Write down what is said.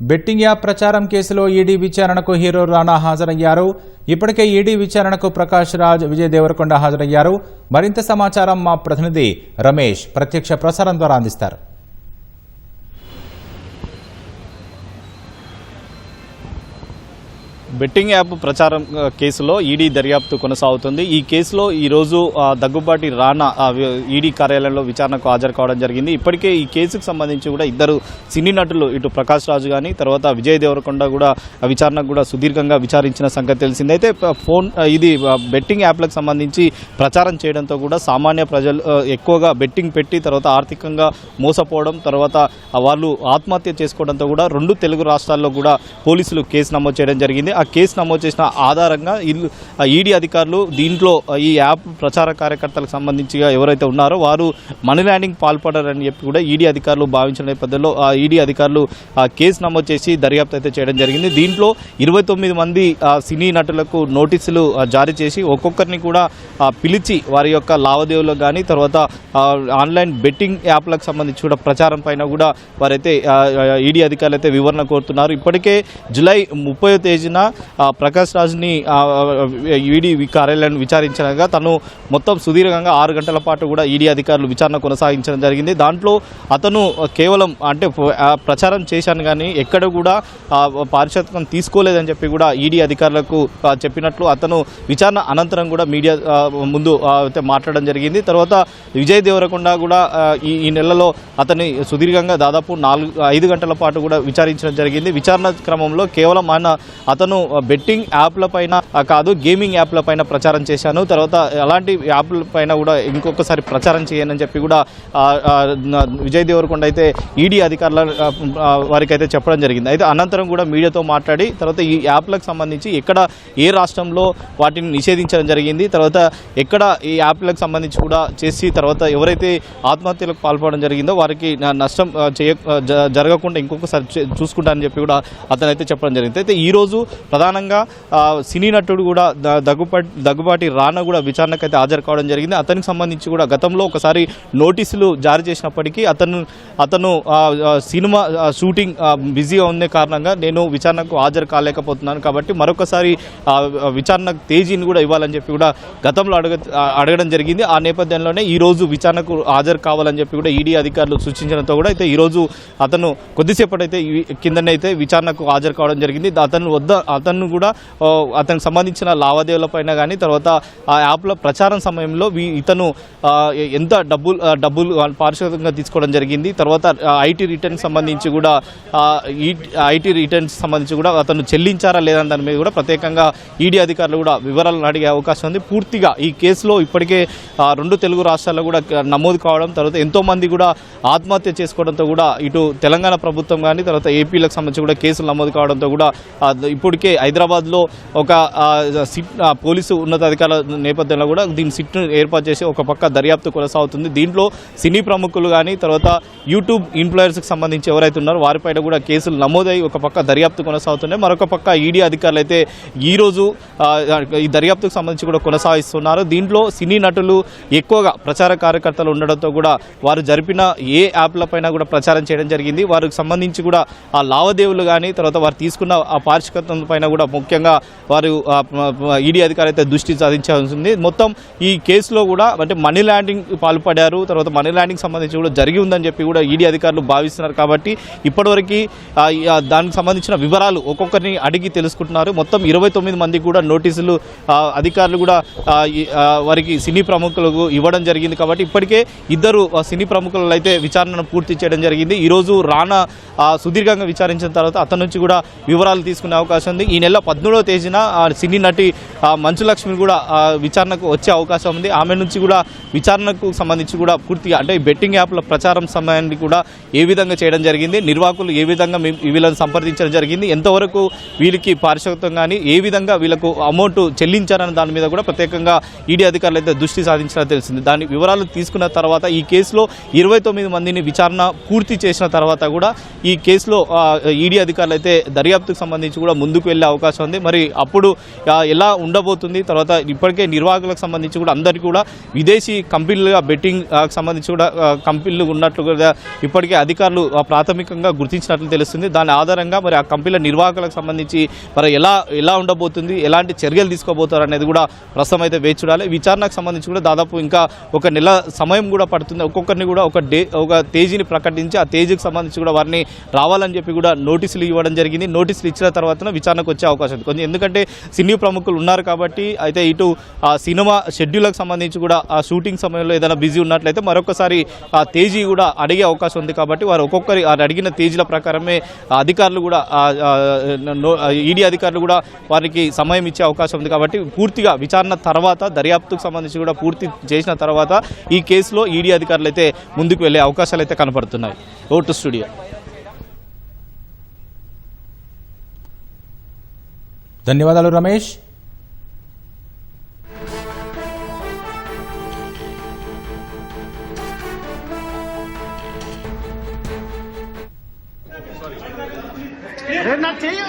Betting app ప్రచారం కేసులో ED విచారణకు హీరో రానా హాజరయ్యారు. ఇప్పటికే ఈడీ విచారణకు ప్రకాష్ రాజ్, విజయ్ దేవరకొండ హాజరయ్యారు. మరింత సమాచారం మా ప్రతినిధి రమేష్ ప్రత్యక్ష ప్రసారం ద్వారా అందిస్తారు. బెట్టింగ్ యాప్ ప్రచారం కేసులో ఈడీ దర్యాప్తు కొనసాగుతుంది. ఈ కేసులో ఈరోజు దగ్గుబాటి రానా ఈడీ కార్యాలయంలో విచారణకు హాజరు కావడం జరిగింది. ఇప్పటికే ఈ కేసుకు సంబంధించి కూడా ఇద్దరు సినీ నటులు ఇటు ప్రకాష్ రాజు కానీ తర్వాత విజయ్ దేవరకొండ కూడా విచారణకు కూడా సుదీర్ఘంగా విచారించిన సంగతి తెలిసింది. అయితే ఇది బెట్టింగ్ యాప్లకు సంబంధించి ప్రచారం చేయడంతో కూడా సామాన్య ప్రజలు ఎక్కువగా బెట్టింగ్ పెట్టి తర్వాత ఆర్థికంగా మోసపోవడం, తర్వాత వాళ్ళు ఆత్మహత్య చేసుకోవడంతో కూడా 2 తెలుగు రాష్ట్రాల్లో కూడా పోలీసులు కేసు నమోదు చేయడం జరిగింది. ఆ కేసు నమోదు చేసిన ఆధారంగా ఈడీ అధికారులు దీంట్లో ఈ యాప్ ప్రచార కార్యకర్తలకు సంబంధించి ఎవరైతే ఉన్నారో వారు మనీ ల్యాండింగ్ పాల్పడారని చెప్పి కూడా ఈడీ అధికారులు భావించిన నేపథ్యంలో ఈడీ అధికారులు కేసు నమోదు చేసి దర్యాప్తు అయితే చేయడం జరిగింది. దీంట్లో 29 మంది సినీ నటులకు నోటీసులు జారీ చేసి ఒక్కొక్కరిని కూడా పిలిచి వారి యొక్క లావాదేవీలకు కానీ తర్వాత ఆన్లైన్ బెట్టింగ్ యాప్లకు సంబంధించి కూడా ప్రచారం పైన కూడా వారైతే ఈడీ అధికారులు అయితే వివరణ కోరుతున్నారు. ఇప్పటికే జూలై 30వ తేదీన ప్రకాష్ రాజ్ని ఈడీ కార్యాలయాన్ని విచారించగా తను మొత్తం సుదీర్ఘంగా 6 గంటల పాటు కూడా ఈడీ అధికారులు విచారణ కొనసాగించడం జరిగింది. దాంట్లో అతను కేవలం అంటే ప్రచారం చేశాను కానీ ఎక్కడ కూడా పారితోషికం తీసుకోలేదని చెప్పి కూడా ఈడీ అధికారులకు చెప్పినట్లు అతను విచారణ అనంతరం కూడా మీడియా ముందు మాట్లాడడం జరిగింది. తర్వాత విజయ్ దేవరకొండ కూడా ఈ నెలలో అతన్ని సుదీర్ఘంగా దాదాపు 5 గంటల పాటు కూడా విచారించడం జరిగింది. విచారణ క్రమంలో కేవలం అతను బెట్టింగ్ యాప్ల పైన కాదు గేమింగ్ యాప్ల పైన ప్రచారం చేశాను, తర్వాత అలాంటి యాప్ల పైన కూడా ఇంకొకసారి ప్రచారం చేయనని చెప్పి కూడా విజయ్ దేవరకొండ అయితే ఈడీ అధికారుల వారికి అయితే చెప్పడం జరిగింది. అయితే అనంతరం కూడా మీడియాతో మాట్లాడి తర్వాత ఈ యాప్లకు సంబంధించి ఎక్కడ ఏ రాష్ట్రంలో వాటిని నిషేధించడం జరిగింది, తర్వాత ఎక్కడ ఈ యాప్లకు సంబంధించి కూడా చేసి తర్వాత ఎవరైతే ఆత్మహత్యలకు పాల్పడడం జరిగిందో వారికి నష్టం జరగకుండా ఇంకొకసారి చూసుకుంటానని చెప్పి కూడా అతను అయితే చెప్పడం జరిగింది. అయితే ఈరోజు ప్రధానంగా సినీ నటుడు కూడా దగ్గుబాటి రానా కూడా విచారణకు అయితే హాజరు కావడం జరిగింది. అతనికి సంబంధించి కూడా గతంలో ఒకసారి నోటీసులు జారీ చేసినప్పటికీ అతను సినిమా షూటింగ్ బిజీగా ఉండే కారణంగా నేను విచారణకు హాజరు కాలేకపోతున్నాను కాబట్టి మరొకసారి విచారణ తేదీని కూడా ఇవ్వాలని చెప్పి కూడా గతంలో అడగడం జరిగింది. ఆ నేపథ్యంలోనే ఈరోజు విచారణకు హాజరు కావాలని చెప్పి కూడా ఈడీ అధికారులు సూచించడంతో కూడా అయితే ఈరోజు అతను కొద్దిసేపటైతే కిందనే అయితే విచారణకు హాజరు కావడం జరిగింది. అతను కూడా అతనికి సంబంధించిన లావాదేవీలపైన కానీ తర్వాత ఆ యాప్ల ప్రచారం సమయంలో ఇతను ఎంత డబ్బులు పారితోషికంగా తీసుకోవడం జరిగింది, తర్వాత ఐటీ రిటర్న్స్ సంబంధించి కూడా అతను చెల్లించారా లేదని దాని మీద కూడా ప్రత్యేకంగా ఈడీ అధికారులు కూడా వివరాలను అడిగే అవకాశం ఉంది. పూర్తిగా ఈ కేసులో ఇప్పటికే 2 తెలుగు రాష్ట్రాల్లో కూడా నమోదు కావడం, తర్వాత ఎంతోమంది కూడా ఆత్మహత్య చేసుకోవడంతో కూడా ఇటు తెలంగాణ ప్రభుత్వం కానీ తర్వాత ఏపీలకు సంబంధించి కూడా కేసులు నమోదు కావడంతో కూడా ఇప్పటికే హైదరాబాద్లో ఒక పోలీసు ఉన్నతాధికారుల నేపథ్యంలో కూడా దీని సిట్ను ఏర్పాటు చేసి ఒక పక్క దర్యాప్తు కొనసాగుతుంది. దీంట్లో సినీ ప్రముఖులు కానీ తర్వాత యూట్యూబ్ ఇన్ఫ్లుయెన్సర్కి సంబంధించి ఎవరైతే ఉన్నారో వారిపైన కూడా కేసులు నమోదై ఒక పక్క దర్యాప్తు కొనసాగుతున్నాయి. మరొక పక్క ఈడీ అధికారులు అయితే ఈరోజు ఈ దర్యాప్తుకు సంబంధించి కూడా కొనసాగిస్తున్నారు. దీంట్లో సినీ నటులు ఎక్కువగా ప్రచార కార్యకర్తలు ఉండడంతో కూడా వారు జరిపిన ఏ యాప్లపైన కూడా ప్రచారం చేయడం జరిగింది. వారికి సంబంధించి కూడా ఆ లావాదేవీలు కానీ తర్వాత వారు తీసుకున్న ఆ పారితోషికం పైన కూడా ముఖ్యంగా వారు ఈడీ అధికారులు అయితే దృష్టి సాధించాల్సి ఉంది. మొత్తం ఈ కేసులో కూడా అంటే మనీ ల్యాండింగ్ పాల్పడారు, తర్వాత మనీ ల్యాండింగ్ సంబంధించి కూడా జరిగి ఉందని చెప్పి కూడా ఈడీ అధికారులు భావిస్తున్నారు. కాబట్టి ఇప్పటివరకు దానికి సంబంధించిన వివరాలు ఒక్కొక్కరిని అడిగి తెలుసుకుంటున్నారు. మొత్తం 29 మందికి కూడా నోటీసులు అధికారులు కూడా వారికి సినీ ప్రముఖులకు ఇవ్వడం జరిగింది. కాబట్టి ఇప్పటికే 2 సినీ ప్రముఖులు అయితే విచారణను పూర్తి చేయడం జరిగింది. ఈరోజు రానా సుదీర్ఘంగా విచారించిన తర్వాత అతని నుంచి కూడా వివరాలు తీసుకునే అవకాశం ఉంది. ఈ నెల 17వ తేదీన సినీ నటి మంచు లక్ష్మి కూడా విచారణకు వచ్చే అవకాశం ఉంది. ఆమె నుంచి కూడా విచారణకు సంబంధించి కూడా పూర్తిగా అంటే బెట్టింగ్ యాప్ల ప్రచారం సమయాన్ని కూడా ఏ విధంగా చేయడం జరిగింది, నిర్వాహకులు ఏ విధంగా వీళ్ళని సంప్రదించడం జరిగింది, ఎంతవరకు వీళ్ళకి పారితోషికం కానీ ఏ విధంగా వీళ్ళకు అమౌంట్ చెల్లించారని దాని మీద కూడా ప్రత్యేకంగా ఈడీ అధికారులు అయితే దృష్టి సాధించినట్టు తెలిసింది. దాని వివరాలు తీసుకున్న తర్వాత ఈ కేసులో 29 మందిని విచారణ పూర్తి చేసిన తర్వాత కూడా ఈ కేసులో ఈడీ అధికారులు అయితే దర్యాప్తుకు సంబంధించి కూడా ముందుకు వెళ్లే అవకాశం ఉంది. మరి అప్పుడు ఎలా ఉండబోతుంది, తర్వాత ఇప్పటికే నిర్వాహకులకు సంబంధించి కూడా అందరికీ కూడా విదేశీ కంపెనీలుగా బెట్టింగ్ సంబంధించి కూడా కంపెనీలు ఉన్నట్లు కూడా ఇప్పటికే అధికారులు ప్రాథమికంగా గుర్తించినట్లు తెలుస్తుంది. దాని ఆధారంగా మరి ఆ కంపెనీల నిర్వాహకులకు సంబంధించి మరి ఎలా ఉండబోతుంది, ఎలాంటి చర్యలు తీసుకోబోతారు అనేది కూడా ప్రస్తుతం అయితే వేచి చూడాలి. విచారణకు సంబంధించి కూడా దాదాపు ఇంకా ఒక నెల సమయం కూడా పడుతుంది. ఒక్కొక్కరిని కూడా ఒక తేదీని ప్రకటించి ఆ తేదీకి సంబంధించి కూడా వారిని రావాలని చెప్పి కూడా నోటీసులు ఇవ్వడం జరిగింది. నోటీసులు ఇచ్చిన తర్వాత విచారణకు వచ్చే అవకాశం ఉంది కొంచెం, ఎందుకంటే సినీ ప్రముఖులు ఉన్నారు కాబట్టి. అయితే ఇటు ఆ సినిమా షెడ్యూల్కి సంబంధించి కూడా ఆ షూటింగ్ సమయంలో ఏదైనా బిజీ ఉన్నట్లయితే మరొకసారి ఆ తేదీ కూడా అడిగే అవకాశం ఉంది కాబట్టి వారు ఒక్కొక్కరి అడిగిన తేదీల ప్రకారమే అధికారులు కూడా ఈడీ అధికారులు కూడా వారికి సమయం ఇచ్చే అవకాశం ఉంది కాబట్టి పూర్తిగా విచారణ తర్వాత దర్యాప్తుకు సంబంధించి కూడా పూర్తి చేసిన తర్వాత ఈ కేసులో ఈడీ అధికారులు అయితే ముందుకు వెళ్లే అవకాశాలు అయితే కనపడుతున్నాయి. Vote studio. ధన్యవాదాలు రమేష్. చెయ్యి